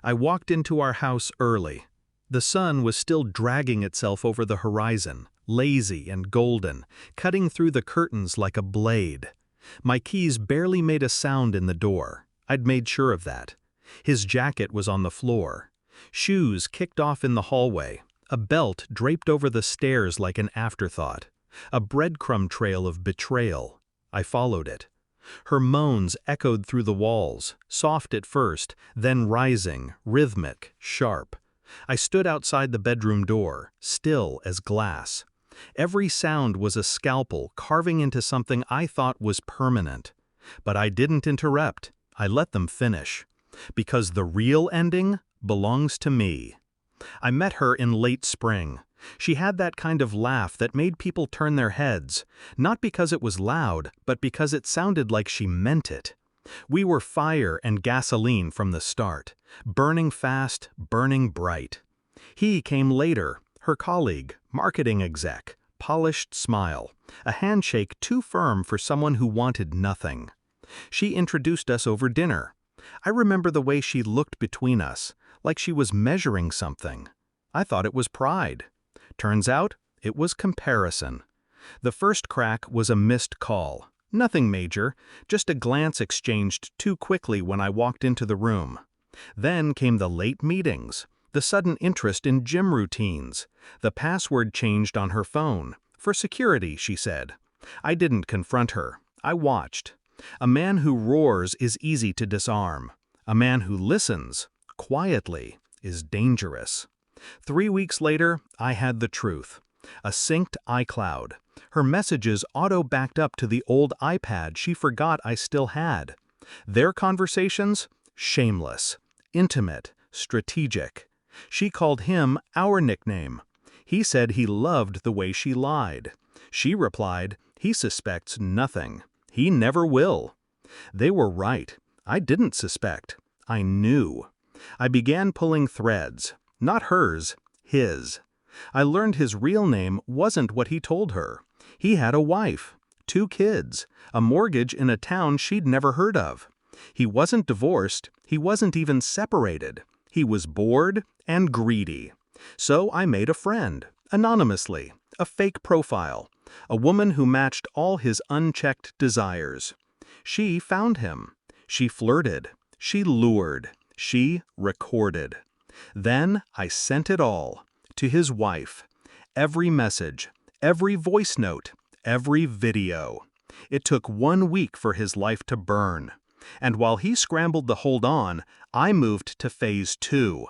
I walked into our house early. The sun was still dragging itself over the horizon, lazy and golden, cutting through the curtains like a blade. My keys barely made a sound in the door. I'd made sure of that. His jacket was on the floor. Shoes kicked off in the hallway. A belt draped over the stairs like an afterthought. A breadcrumb trail of betrayal. I followed it. Her moans echoed through the walls, soft at first, then rising, rhythmic, sharp. I stood outside the bedroom door, still as glass. Every sound was a scalpel carving into something I thought was permanent. But I didn't interrupt. I let them finish. Because the real ending belongs to me. I met her in late spring. She had that kind of laugh that made people turn their heads, not because it was loud, but because it sounded like she meant it. We were fire and gasoline from the start, burning fast, burning bright. He came later, her colleague, marketing exec, polished smile, a handshake too firm for someone who wanted nothing. She introduced us over dinner. I remember the way she looked between us, like she was measuring something. I thought it was pride. Turns out, it was comparison. The first crack was a missed call. Nothing major, just a glance exchanged too quickly when I walked into the room. Then came the late meetings, the sudden interest in gym routines. The password changed on her phone. For security, she said. I didn't confront her. I watched. A man who roars is easy to disarm. A man who listens, quietly, is dangerous. 3 weeks later, I had the truth. A synced iCloud. Her messages auto-backed up to the old iPad she forgot I still had. Their conversations? Shameless, intimate, strategic. She called him our nickname. He said he loved the way she lied. She replied, he suspects nothing. He never will. They were right. I didn't suspect. I knew. I began pulling threads. Not hers, his. I learned his real name wasn't what he told her. He had a wife, 2 kids, a mortgage in a town she'd never heard of. He wasn't divorced, he wasn't even separated. He was bored and greedy. So I made a friend, anonymously, a fake profile, a woman who matched all his unchecked desires. She found him. She flirted. She lured. She recorded. Then I sent it all, to his wife. Every message, every voice note, every video. It took 1 week for his life to burn. And while he scrambled to hold on, I moved to phase 2.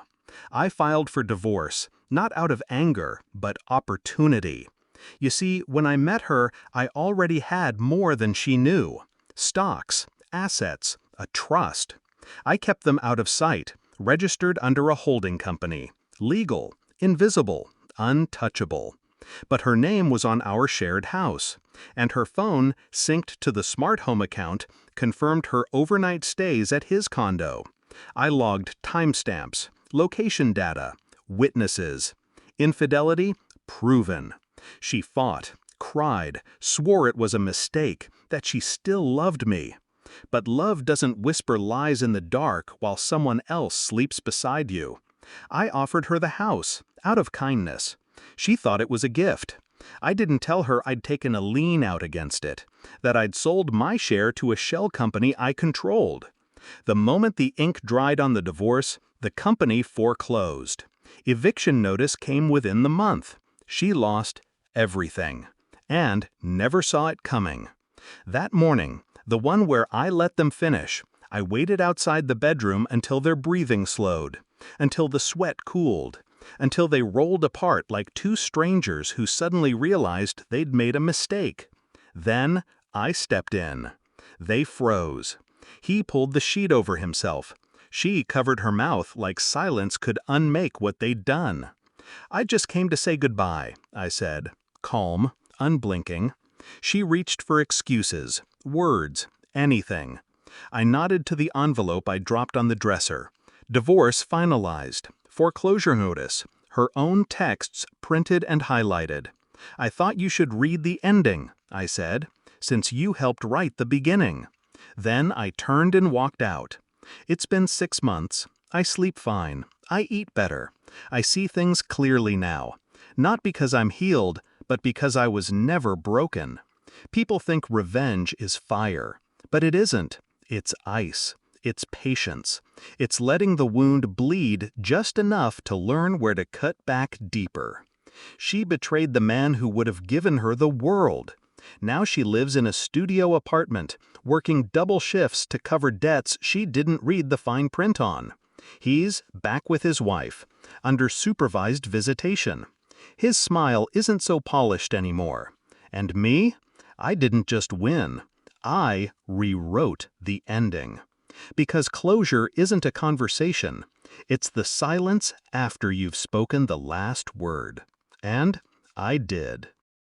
I filed for divorce, not out of anger, but opportunity. You see, when I met her, I already had more than she knew. Stocks, assets, a trust. I kept them out of sight, registered under a holding company, legal, invisible, untouchable. But her name was on our shared house, and her phone, synced to the smart home account, confirmed her overnight stays at his condo. I logged timestamps, location data, witnesses. Infidelity? Proven. She fought, cried, swore it was a mistake, that she still loved me. But love doesn't whisper lies in the dark while someone else sleeps beside you. I offered her the house, out of kindness. She thought it was a gift. I didn't tell her I'd taken a lien out against it, that I'd sold my share to a shell company I controlled. The moment the ink dried on the divorce, the company foreclosed. Eviction notice came within the month. She lost everything, and never saw it coming. That morning, the one where I let them finish, I waited outside the bedroom until their breathing slowed, until the sweat cooled, until they rolled apart like 2 strangers who suddenly realized they'd made a mistake. Then I stepped in. They froze. He pulled the sheet over himself. She covered her mouth like silence could unmake what they'd done. I just came to say goodbye, I said, calm, unblinking. She reached for excuses, words, anything. I nodded to the envelope I dropped on the dresser. Divorce finalized. Foreclosure notice. Her own texts printed and highlighted. I thought you should read the ending, I said, since you helped write the beginning. Then I turned and walked out. It's been 6 months. I sleep fine. I eat better. I see things clearly now. Not because I'm healed, but because I was never broken. People think revenge is fire, but it isn't. It's ice. It's patience. It's letting the wound bleed just enough to learn where to cut back deeper. She betrayed the man who would have given her the world. Now she lives in a studio apartment, working double shifts to cover debts she didn't read the fine print on. He's back with his wife, under supervised visitation. His smile isn't so polished anymore. And me? I didn't just win. I rewrote the ending. Because closure isn't a conversation. It's the silence after you've spoken the last word. And I did.